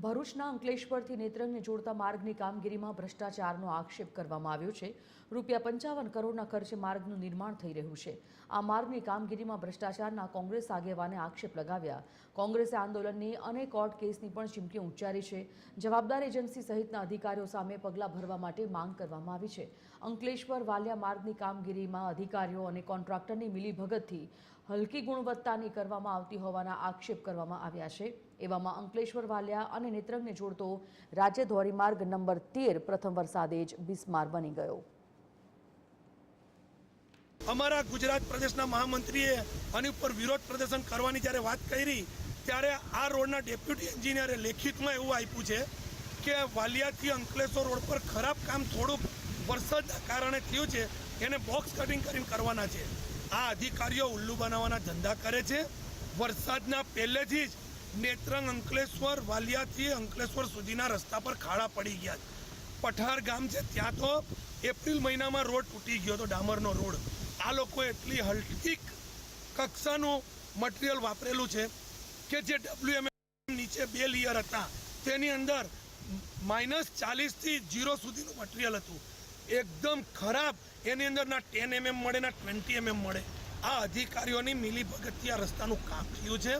ભરૂચના અંકલેશ્વરથી નેત્રંગને જોડતા માર્ગની કામગીરીમાં ભ્રષ્ટાચારનો આક્ષેપ કરવામાં આવ્યો છે। ₹55 કરોડના ખર્ચે માર્ગનું નિર્માણ થઈ રહ્યું છે। આ માર્ગની કામગીરીમાં ભ્રષ્ટાચારના કોંગ્રેસ આગેવાને આક્ષેપ લગાવ્યા। કોંગ્રેસે આંદોલનની અને કોર્ટ કેસની પણ ચીમકી ઉચ્ચારી છે। જવાબદાર એજન્સી સહિતના અધિકારીઓ સામે પગલાં ભરવા માટે માંગ કરવામાં આવી છે। અંકલેશ્વર વાલિયા માર્ગની કામગીરીમાં અધિકારીઓ અને કોન્ટ્રાક્ટરની મિલીભગતથી હલકી ગુણવત્તાની કરવામાં આવતી હોવાના આક્ષેપ કરવામાં આવ્યા છે। એવામાં અંકલેશ્વર વાલિયા અને નેત્રંગને જોડતો રાજ્ય ધોરીમાર્ગ નંબર 13 પ્રથમ વરસાદે જ બિસ્માર બની ગયો। અમારા ગુજરાત પ્રદેશના મહામંત્રીએ આની ઉપર વિરોધ પ્રદર્શન કરવાની જ્યારે વાત કરી ત્યારે આ રોડના ડેપ્યુટી એન્જિનિયરે લેખિતમાં એવું આપ્યું છે કે વાલિયાથી અંકલેશ્વર રોડ પર ખરાબ કામ થોડુંક વરસાદના કારણે થયું છે, એને બોક્સ કટિંગ કરીને કરવાના છે। આ અધિકારીઓ ઉલ્લુ બનાવવાના ધંધા કરે છે। વરસાદના પહેલેથી જ નેત્રંગ અંકલેશ્વર વાલિયાથી અંકલેશ્વર સુધીના રસ્તા પર ખાડા પડી ગયા। પઠાર ગામ છે ત્યાં તો એપ્રિલ મહિનામાં રોડ તૂટી ગયો હતો, ડામરનો રોડ। આ લોકોએ એટલી હલકી કક્ષાનું મટીરિયલ વાપરેલું છે કે જે WMM નીચે 2 લેયર હતા તેની અંદર -40 થી 0 સુધીનું મટીરિયલ હતું, એકદમ ખરાબ। એની અંદર ના 10 mm મળે ના 20 mm મળે। આ અધિકારીઓની મિલીભગતથી આ રસ્તાનું કામ થયું છે।